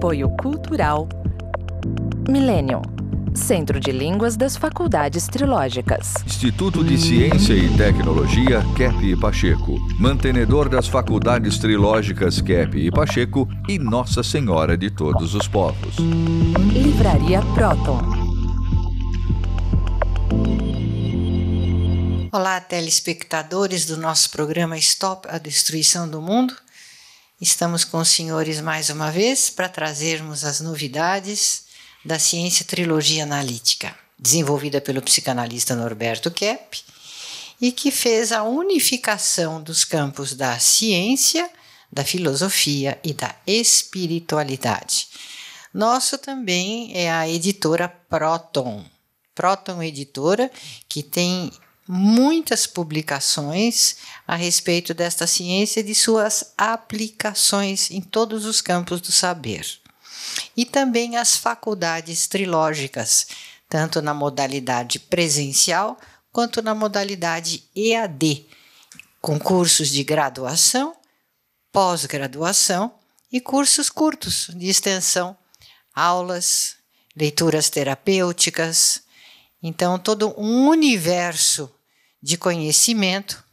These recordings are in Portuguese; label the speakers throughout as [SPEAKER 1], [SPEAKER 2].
[SPEAKER 1] Apoio Cultural Millennium, Centro de Línguas das Faculdades Trilógicas.
[SPEAKER 2] Instituto de Ciência e Tecnologia Kepp e Pacheco, mantenedor das Faculdades Trilógicas Kepp e Pacheco e Nossa Senhora de Todos os Povos.
[SPEAKER 1] Livraria Próton.
[SPEAKER 3] Olá, telespectadores do nosso programa Stop a Destruição do Mundo. Estamos com os senhores mais uma vez para trazermos as novidades da ciência trilogia analítica, desenvolvida pelo psicanalista Norberto Kepp e que fez a unificação dos campos da ciência, da filosofia e da espiritualidade. Nosso também é a editora Próton. Próton Editora, que tem muitas publicações a respeito desta ciência e de suas aplicações em todos os campos do saber. E também as faculdades trilógicas, tanto na modalidade presencial quanto na modalidade EAD, com cursos de graduação, pós-graduação e cursos curtos de extensão, aulas, leituras terapêuticas. Então, todo um universo de conhecimento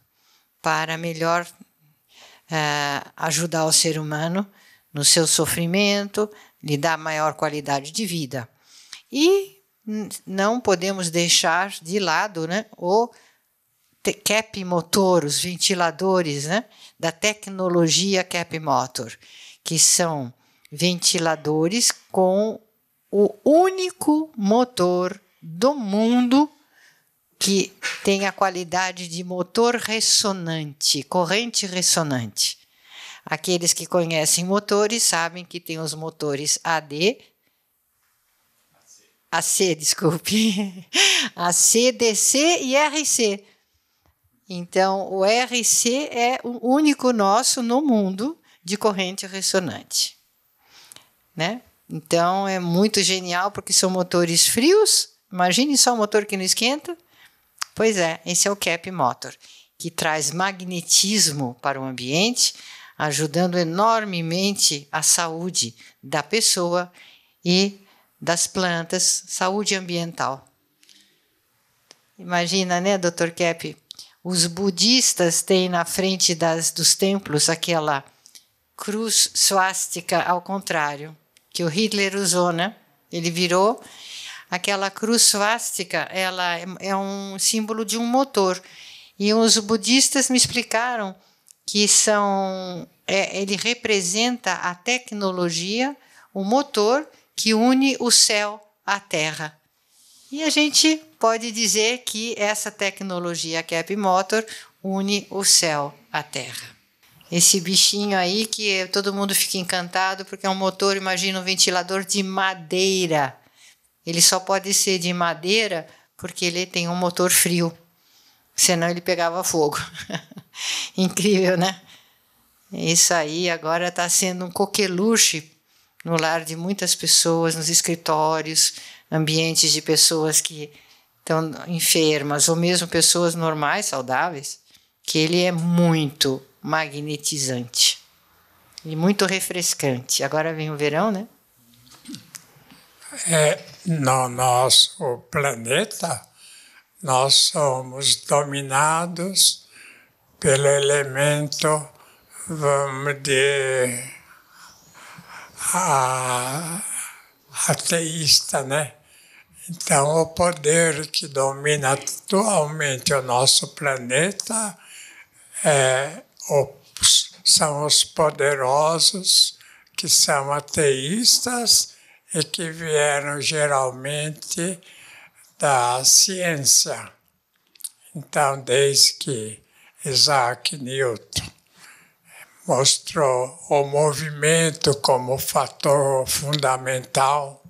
[SPEAKER 3] para melhor ajudar o ser humano no seu sofrimento, lhe dar maior qualidade de vida. E não podemos deixar de lado, né, o Kepp Motor, os ventiladores, né, da tecnologia Kepp Motor, que são ventiladores com o único motor do mundo que tem a qualidade de motor ressonante, corrente ressonante. Aqueles que conhecem motores sabem que tem os motores AC, DC e RC. Então, o RC é o único nosso no mundo de corrente ressonante, né? Então, é muito genial porque são motores frios. Imagine só um motor que não esquenta. Pois é, esse é o Kepp Motor, que traz magnetismo para o ambiente, ajudando enormemente a saúde da pessoa e das plantas, saúde ambiental. Imagina, né, Dr. Kepp? Os budistas têm na frente dos templos aquela cruz suástica ao contrário, que o Hitler usou, né? Ele virou. Aquela cruz suástica, ela é um símbolo de um motor. E os budistas me explicaram que ele representa a tecnologia, o motor que une o céu à terra. E a gente pode dizer que essa tecnologia Kepp Motor une o céu à terra. Esse bichinho aí que todo mundo fica encantado porque é um motor, imagina um ventilador de madeira. Ele só pode ser de madeira porque ele tem um motor frio, senão ele pegava fogo. Incrível, né? Isso aí agora está sendo um coqueluche no lar de muitas pessoas, nos escritórios, ambientes de pessoas que estão enfermas, ou mesmo pessoas normais, saudáveis, que ele é muito magnetizante e muito refrescante. Agora vem o verão, né?
[SPEAKER 4] No nosso planeta, nós somos dominados pelo elemento, vamos dizer, ateísta, né? Então, o poder que domina atualmente o nosso planeta são os poderosos que são ateístas e que vieram geralmente da ciência. Então, desde que Isaac Newton mostrou o movimento como fator fundamental,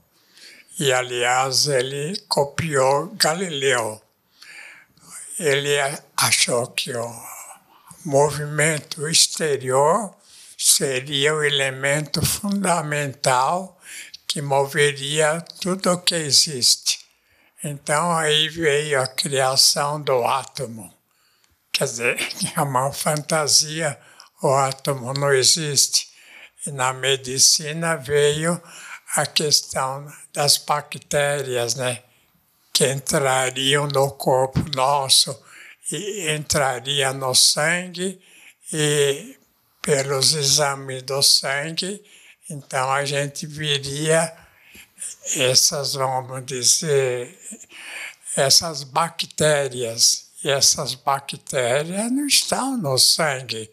[SPEAKER 4] e, aliás, ele copiou Galileu. Ele achou que o movimento exterior seria o elemento fundamental que moveria tudo o que existe. Então, aí veio a criação do átomo. Quer dizer, é uma fantasia, o átomo não existe. E na medicina veio a questão das bactérias, né? Que entrariam no corpo nosso e entraria no sangue e pelos exames do sangue, então a gente viria essas, vamos dizer, essas bactérias. E essas bactérias não estão no sangue.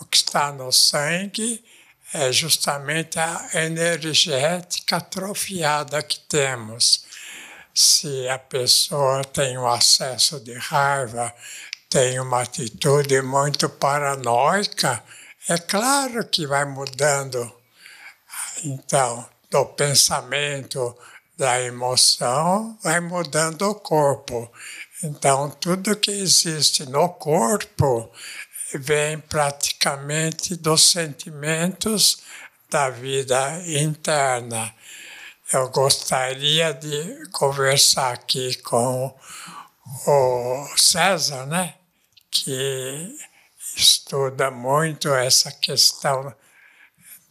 [SPEAKER 4] O que está no sangue é justamente a energética atrofiada que temos. Se a pessoa tem um acesso de raiva, tem uma atitude muito paranoica, é claro que vai mudando. Então, do pensamento, da emoção, vai mudando o corpo. Então, tudo que existe no corpo vem praticamente dos sentimentos da vida interna. Eu gostaria de conversar aqui com o César, né? Que estuda muito essa questão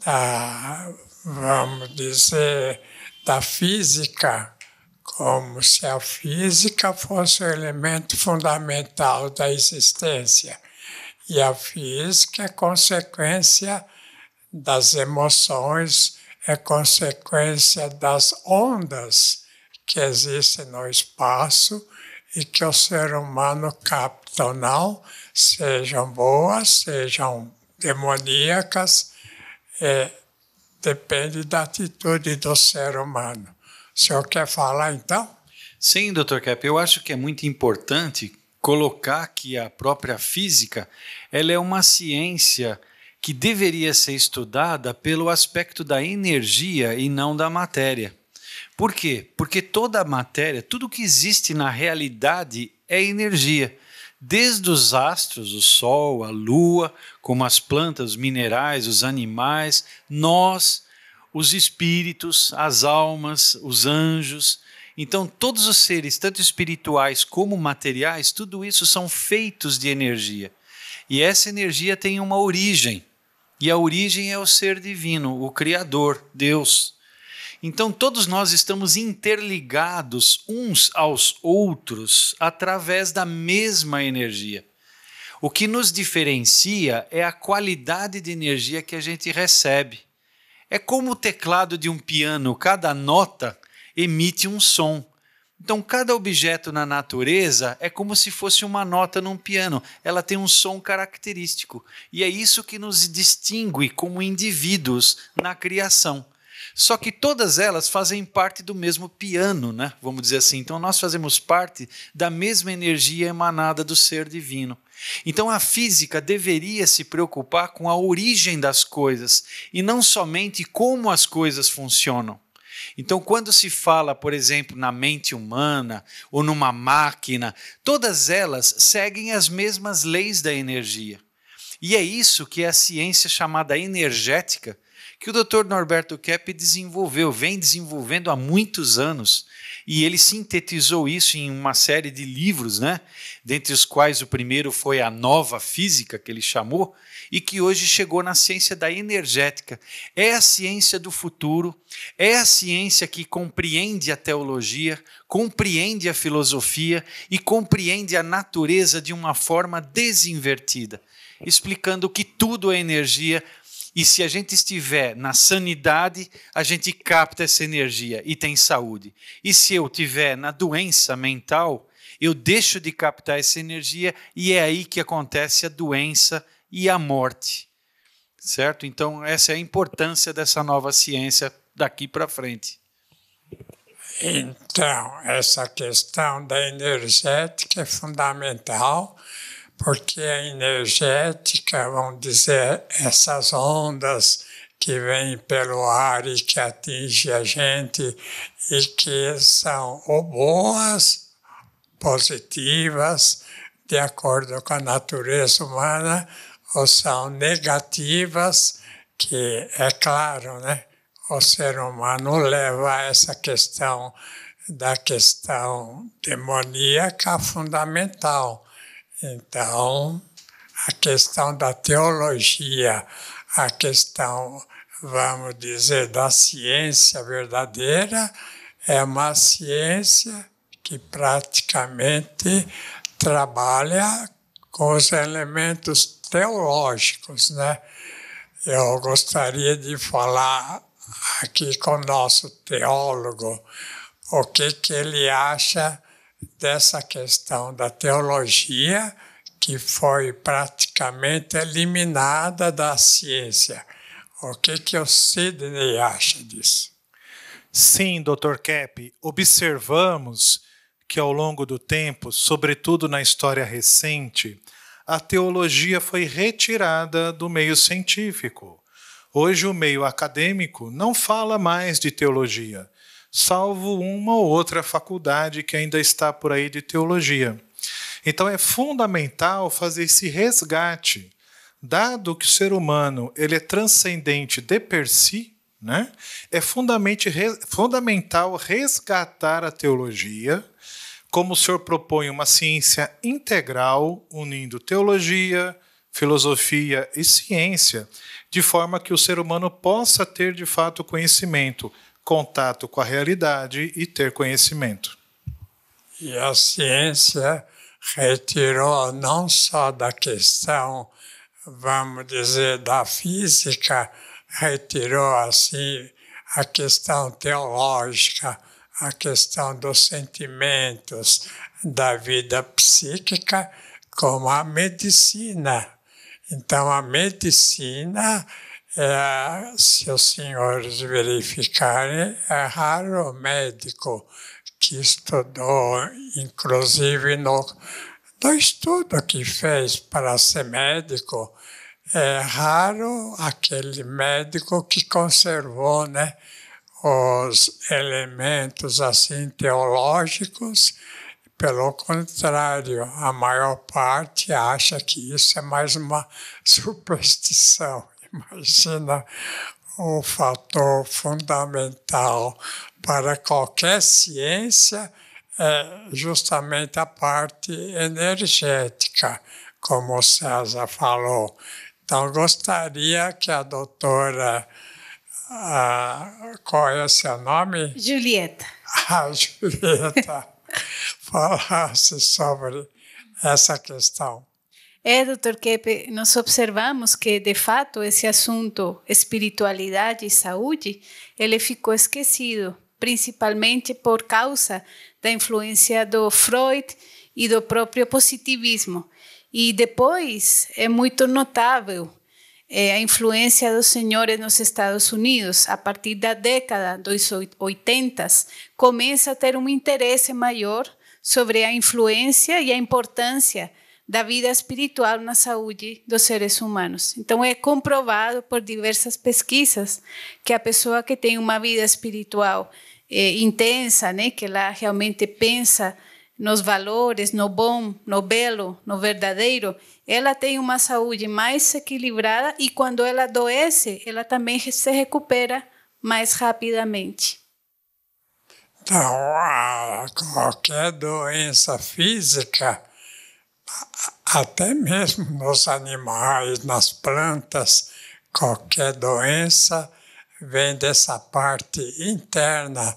[SPEAKER 4] da, vamos dizer, da física, como se a física fosse o elemento fundamental da existência. E a física é consequência das emoções, é consequência das ondas que existem no espaço e que o ser humano capta ou não, sejam boas, sejam demoníacas, depende da atitude do ser humano. O senhor quer falar, então?
[SPEAKER 5] Sim, Dr. Kepp, eu acho que é muito importante colocar que a própria física ela é uma ciência que deveria ser estudada pelo aspecto da energia e não da matéria. Por quê? Porque toda a matéria, tudo que existe na realidade é energia. Desde os astros, o Sol, a Lua, como as plantas, os minerais, os animais, nós, os espíritos, as almas, os anjos. Então, todos os seres, tanto espirituais como materiais, tudo isso são feitos de energia. E essa energia tem uma origem. E a origem é o ser divino, o Criador, Deus. Então, todos nós estamos interligados uns aos outros através da mesma energia. O que nos diferencia é a qualidade de energia que a gente recebe. É como o teclado de um piano, cada nota emite um som. Então, cada objeto na natureza é como se fosse uma nota num piano. Ela tem um som característico. E é isso que nos distingue como indivíduos na criação. Só que todas elas fazem parte do mesmo piano, né? Vamos dizer assim. Então, nós fazemos parte da mesma energia emanada do ser divino. Então, a física deveria se preocupar com a origem das coisas e não somente como as coisas funcionam. Então, quando se fala, por exemplo, na mente humana ou numa máquina, todas elas seguem as mesmas leis da energia. E é isso que é a ciência chamada energética, que o Dr. Norberto Kepp desenvolveu, vem desenvolvendo há muitos anos. E ele sintetizou isso em uma série de livros, né? Dentre os quais o primeiro foi a Nova Física, que ele chamou, e que hoje chegou na ciência da energética. É a ciência do futuro, é a ciência que compreende a teologia, compreende a filosofia e compreende a natureza de uma forma desinvertida, explicando que tudo é energia. E se a gente estiver na sanidade, a gente capta essa energia e tem saúde. E se eu estiver na doença mental, eu deixo de captar essa energia e é aí que acontece a doença e a morte. Certo? Então, essa é a importância dessa nova ciência daqui para frente.
[SPEAKER 4] Então, essa questão da energética é fundamental, porque a energética, vamos dizer, essas ondas que vêm pelo ar e que atingem a gente e que são ou boas, positivas, de acordo com a natureza humana, ou são negativas, que é claro, né? O ser humano leva a essa questão da questão demoníaca fundamental. Então, a questão da teologia, a questão vamos dizer, da ciência verdadeira, é uma ciência que praticamente trabalha com os elementos teológicos, né? Eu gostaria de falar aqui com o nosso teólogo o que ele acha dessa questão da teologia que foi praticamente eliminada da ciência. O que o Sidney acha disso?
[SPEAKER 6] Sim, Dr. Kepp, observamos que ao longo do tempo, sobretudo na história recente, a teologia foi retirada do meio científico. Hoje o meio acadêmico não fala mais de teologia, salvo uma ou outra faculdade que ainda está por aí de teologia. Então é fundamental fazer esse resgate, dado que o ser humano ele é transcendente de per si, né? É fundamental resgatar a teologia, como o senhor propõe uma ciência integral, unindo teologia, filosofia e ciência, de forma que o ser humano possa ter, de fato, conhecimento, contato com a realidade e ter conhecimento.
[SPEAKER 4] E a ciência retirou não só da questão, vamos dizer, da física, retirou, assim, a questão teológica, a questão dos sentimentos, da vida psíquica, como a medicina. Então, a medicina, se os senhores verificarem, é raro o médico que estudou, inclusive no estudo que fez para ser médico, é raro aquele médico que conservou, né, os elementos assim teológicos. Pelo contrário, a maior parte acha que isso é mais uma superstição. Imagina o fator fundamental para qualquer ciência é justamente a parte energética, como o César falou. Então, gostaria que a doutora, qual é o seu nome?
[SPEAKER 7] Julieta.
[SPEAKER 4] Julieta, falasse sobre essa questão.
[SPEAKER 7] Dr. Kepp, nós observamos que, de fato, esse assunto, espiritualidade e saúde, ele ficou esquecido, principalmente por causa da influência do Freud e do próprio positivismo. E depois é muito notável a influência dos senhores nos Estados Unidos. A partir da década dos 80, começa a ter um interesse maior sobre a influência e a importância da vida espiritual na saúde dos seres humanos. Então, é comprovado por diversas pesquisas que a pessoa que tem uma vida espiritual intensa, né, que ela realmente pensa nos valores, no bom, no belo, no verdadeiro, ela tem uma saúde mais equilibrada e quando ela adoece, ela também se recupera mais rapidamente.
[SPEAKER 4] Então, qualquer doença física, até mesmo nos animais, nas plantas, qualquer doença vem dessa parte interna,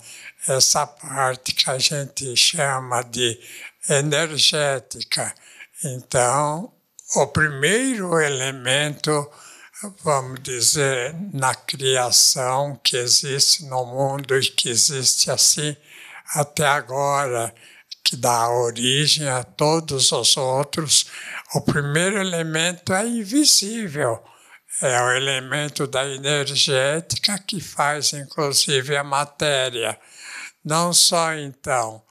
[SPEAKER 4] essa parte que a gente chama de energética. Então, o primeiro elemento, vamos dizer, na criação que existe no mundo e que existe assim até agora, que dá origem a todos os outros, o primeiro elemento é invisível. É o elemento da energética que faz, inclusive, a matéria. Não só, então,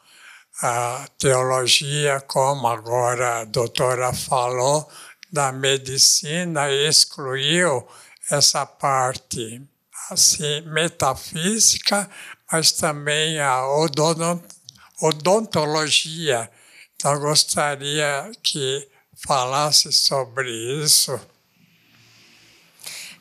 [SPEAKER 4] a teologia, como agora a doutora falou, da medicina excluiu essa parte assim, metafísica, mas também a odontologia. Então, gostaria que falasse sobre isso.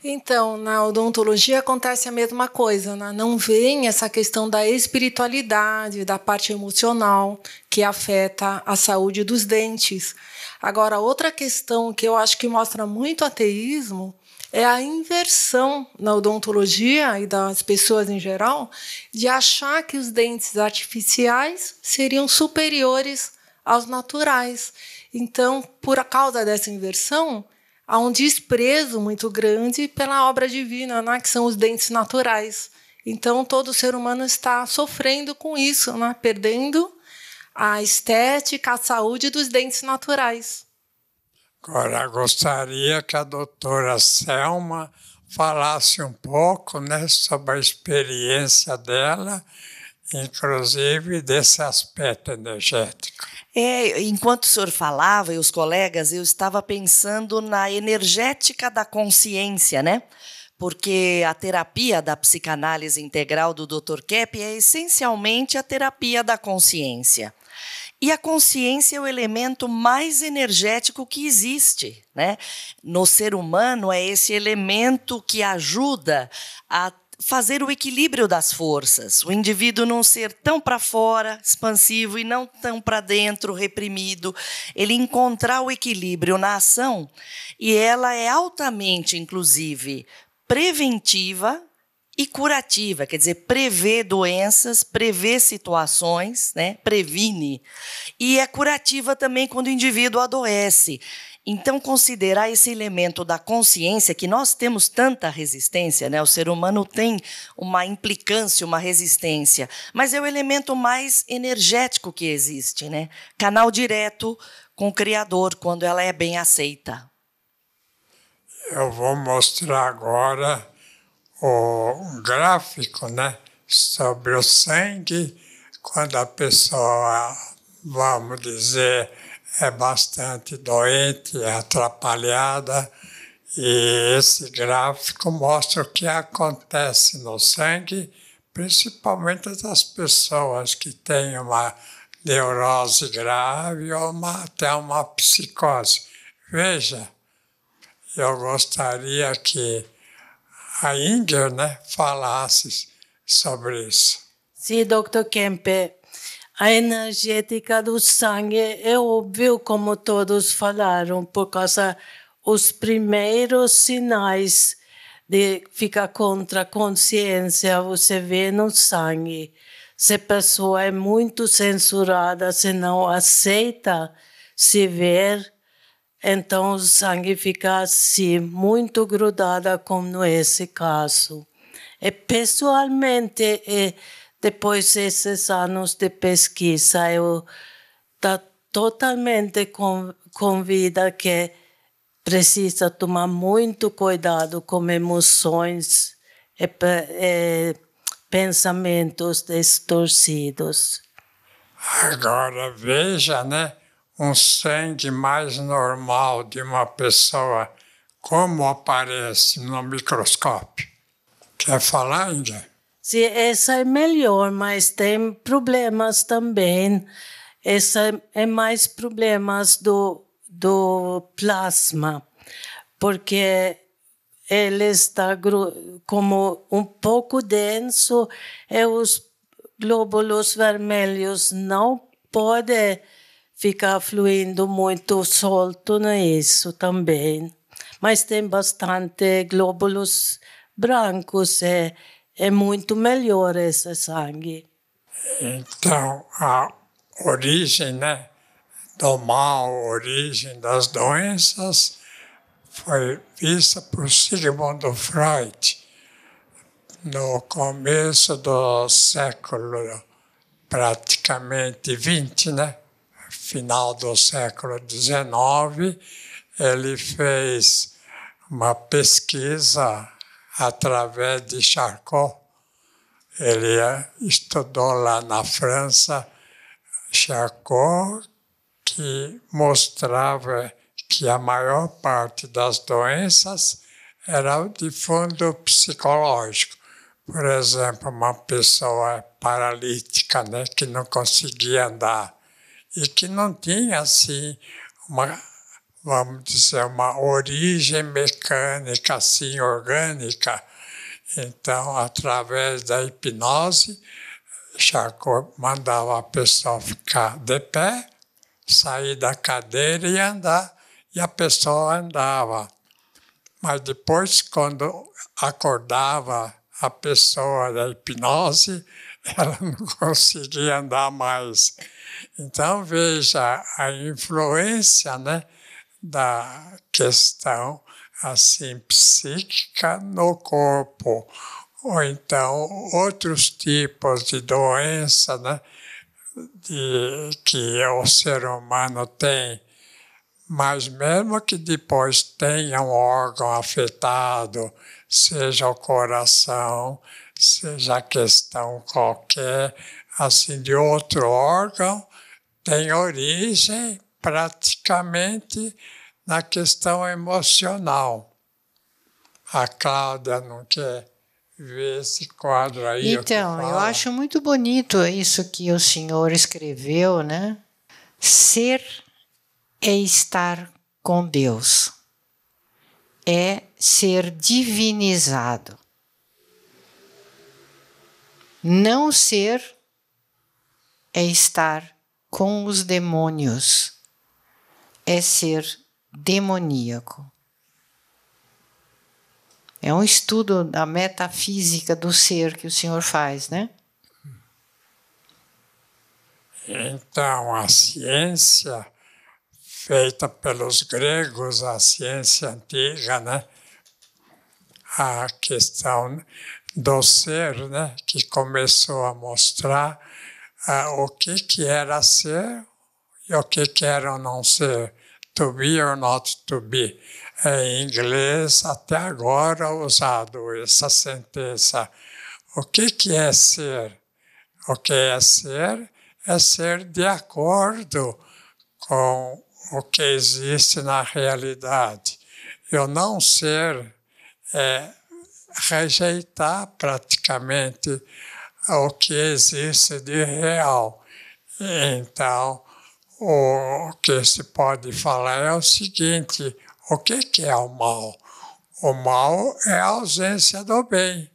[SPEAKER 8] Então, na odontologia acontece a mesma coisa, né? Não vem essa questão da espiritualidade, da parte emocional, que afeta a saúde dos dentes. Agora, outra questão que eu acho que mostra muito ateísmo é a inversão na odontologia e das pessoas em geral de achar que os dentes artificiais seriam superiores aos naturais. Então, por causa dessa inversão, há um desprezo muito grande pela obra divina, né, que são os dentes naturais. Então, todo ser humano está sofrendo com isso, né, perdendo a estética, a saúde dos dentes naturais.
[SPEAKER 4] Agora, gostaria que a doutora Selma falasse um pouco, né, sobre a experiência dela, inclusive desse aspecto energético.
[SPEAKER 9] Enquanto o senhor falava e os colegas, eu estava pensando na energética da consciência, né? Porque a terapia da psicanálise integral do Dr. Kepp é essencialmente a terapia da consciência. E a consciência é o elemento mais energético que existe, né? No ser humano é esse elemento que ajuda a fazer o equilíbrio das forças. O indivíduo não ser tão para fora, expansivo, e não tão para dentro, reprimido. Ele encontrar o equilíbrio na ação, e ela é altamente, inclusive, preventiva e curativa, quer dizer, prevê doenças, prevê situações, né? Previne. E é curativa também quando o indivíduo adoece. Então, considerar esse elemento da consciência, que nós temos tanta resistência, né? O ser humano tem uma implicância, uma resistência, mas é o elemento mais energético que existe, né? Canal direto com o Criador, quando ela é bem aceita.
[SPEAKER 4] Eu vou mostrar agora o gráfico, né, sobre o sangue, quando a pessoa, vamos dizer, é bastante doente, é atrapalhada, e esse gráfico mostra o que acontece no sangue, principalmente das pessoas que têm uma neurose grave ou até uma psicose. Veja, eu gostaria que a Inger, né, falasse sobre isso.
[SPEAKER 10] Sim, Dr. Kempe. A energética do sangue é óbvio, como todos falaram, por causa os primeiros sinais de ficar contra a consciência, você vê no sangue. Se a pessoa é muito censurada, se não aceita se ver, então o sangue fica assim, muito grudada, como nesse caso. E pessoalmente, depois desses anos de pesquisa, eu estou totalmente convida que precisa tomar muito cuidado com emoções e pensamentos distorcidos.
[SPEAKER 4] Agora veja, né, um sangue mais normal de uma pessoa, como aparece no microscópio. Quer falar, Índia?
[SPEAKER 10] Sim, essa é melhor, mas tem problemas também. Essa é mais problemas do plasma, porque ele está como um pouco denso e os glóbulos vermelhos não podem ficar fluindo muito solto nisso também. Mas tem bastante glóbulos brancos, é muito melhor esse sangue.
[SPEAKER 4] Então, a origem, né, do mal, a origem das doenças, foi vista por Sigmund Freud no começo do século praticamente 20, né? Final do século XIX, ele fez uma pesquisa através de Charcot. Ele estudou lá na França, Charcot, que mostrava que a maior parte das doenças era de fundo psicológico. Por exemplo, uma pessoa paralítica, né, que não conseguia andar e que não tinha, assim, vamos dizer, uma origem mecânica, assim, orgânica. Então, através da hipnose, Charcot mandava a pessoa ficar de pé, sair da cadeira e andar, e a pessoa andava. Mas depois, quando acordava a pessoa da hipnose, ela não conseguia andar mais. Então, veja a influência, né, da questão assim, psíquica no corpo. Ou então, outros tipos de doença, né, que o ser humano tem. Mas mesmo que depois tenha um órgão afetado, seja o coração, seja a questão qualquer, assim, de outro órgão, tem origem praticamente na questão emocional. A Cláudia não quer ver esse quadro aí?
[SPEAKER 3] Então, eu acho muito bonito isso que o senhor escreveu, né? Ser é estar com Deus, é ser divinizado. Não ser é estar com os demônios, é ser demoníaco. É um estudo da metafísica do ser que o senhor faz, né?
[SPEAKER 4] Então, a ciência feita pelos gregos, a ciência antiga, né? A questão do ser, né? Que começou a mostrar o que era ser e o que era não ser, to be or not to be. Em inglês, até agora usado essa sentença. O que é ser? O que é ser de acordo com o que existe na realidade. E o não ser é rejeitar praticamente o que existe de real. Então, o que se pode falar é o seguinte: o que é o mal? O mal é a ausência do bem.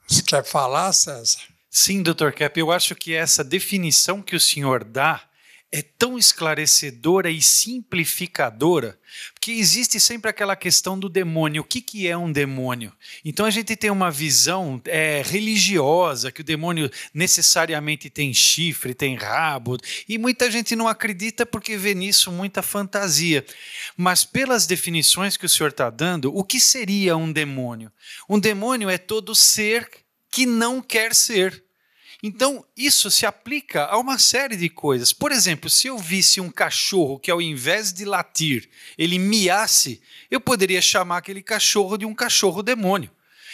[SPEAKER 4] Você quer falar, César?
[SPEAKER 5] Sim, Dr. Kepp, eu acho que essa definição que o senhor dá é tão esclarecedora e simplificadora, porque existe sempre aquela questão do demônio. O que é um demônio? Então a gente tem uma visão religiosa, que o demônio necessariamente tem chifre, tem rabo, e muita gente não acredita porque vê nisso muita fantasia. Mas pelas definições que o senhor está dando, o que seria um demônio? Um demônio é todo ser que não quer ser. Então, isso se aplica a uma série de coisas. Por exemplo, se eu visse um cachorro que, ao invés de latir, ele miasse, eu poderia chamar aquele cachorro de um cachorro demônio.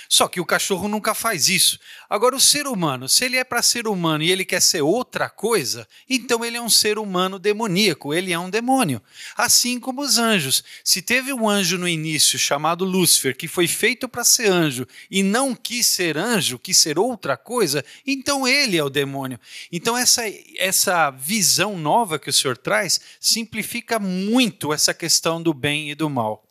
[SPEAKER 5] Só que o cachorro nunca faz isso. Agora, o ser humano, se ele é para ser humano e ele quer ser outra coisa, então ele é um ser humano demoníaco, ele é um demônio. Assim como os anjos. Se teve um anjo no início chamado Lúcifer, que foi feito para ser anjo e não quis ser anjo, quis ser outra coisa, então ele é o demônio. Então essa visão nova que o senhor traz simplifica muito essa questão do bem e do mal.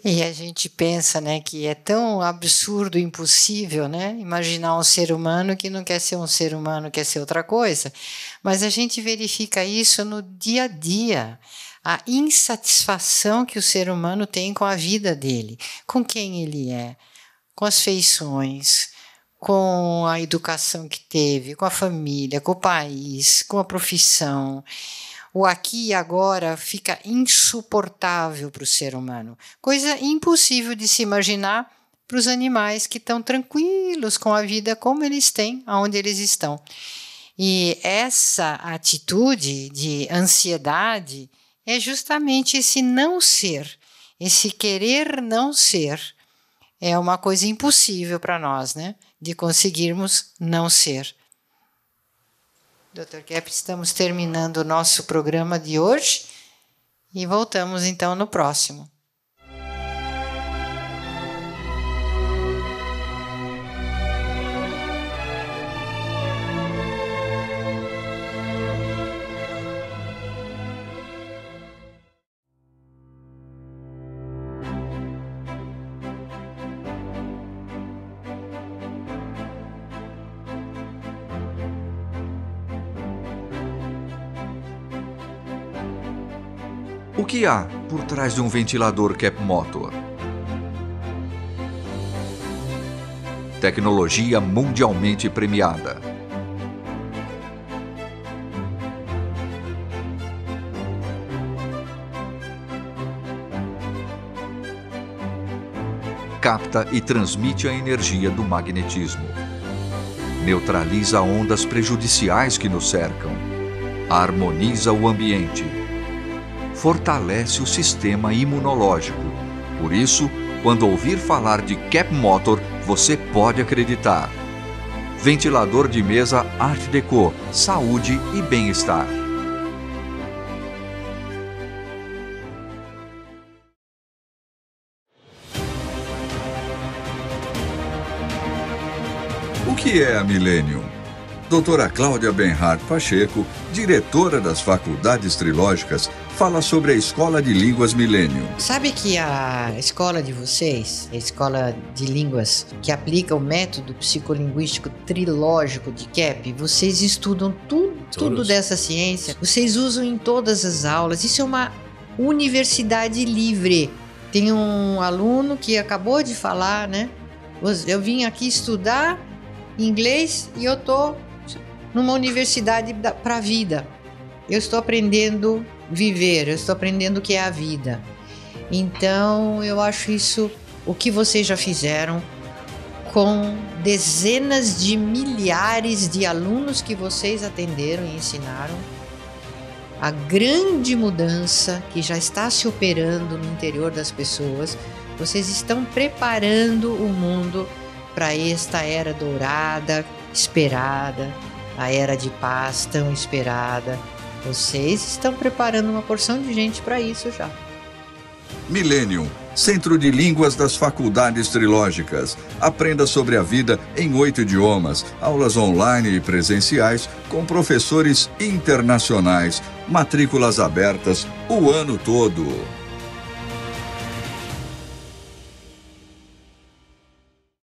[SPEAKER 3] E a gente pensa, né, que é tão absurdo, impossível, né, imaginar um ser humano que não quer ser um ser humano, quer ser outra coisa. Mas a gente verifica isso no dia a dia. A insatisfação que o ser humano tem com a vida dele, com quem ele é, com as feições, com a educação que teve, com a família, com o país, com a profissão. O aqui e agora fica insuportável para o ser humano. Coisa impossível de se imaginar para os animais que estão tranquilos com a vida como eles têm, aonde eles estão. E essa atitude de ansiedade é justamente esse não ser, esse querer não ser. É uma coisa impossível para nós, né? De conseguirmos não ser. Dr. Kepp, estamos terminando o nosso programa de hoje e voltamos então no próximo.
[SPEAKER 2] O que há por trás de um ventilador Kepp Motor? tecnologia mundialmente premiada. Capta e transmite a energia do magnetismo. Neutraliza ondas prejudiciais que nos cercam. Harmoniza o ambiente. Fortalece o sistema imunológico. Por isso, quando ouvir falar de Cap Motor, você pode acreditar. Ventilador de mesa Art Deco, saúde e bem-estar. O que é a Millennium? Doutora Cláudia Benhart Pacheco, diretora das Faculdades Trilógicas, fala sobre a Escola de Línguas Millennium.
[SPEAKER 3] Sabe que a escola de vocês, a Escola de Línguas, que aplica o método psicolinguístico trilógico de Kepp, vocês estudam tudo dessa ciência, vocês usam em todas as aulas, isso é uma universidade livre. Tem um aluno que acabou de falar, né? Eu vim aqui estudar inglês e eu tô numa universidade para a vida. Eu estou aprendendo a viver, eu estou aprendendo o que é a vida. Então, eu acho isso o que vocês já fizeram com dezenas de milhares de alunos que vocês atenderam e ensinaram. A grande mudança que já está se operando no interior das pessoas. Vocês estão preparando o mundo para esta era dourada, esperada, a era de paz tão esperada. Vocês estão preparando uma porção de gente para isso já.
[SPEAKER 2] Millennium, Centro de Línguas das Faculdades Trilógicas. Aprenda sobre a vida em 8 idiomas, aulas online e presenciais com professores internacionais, matrículas abertas o ano todo.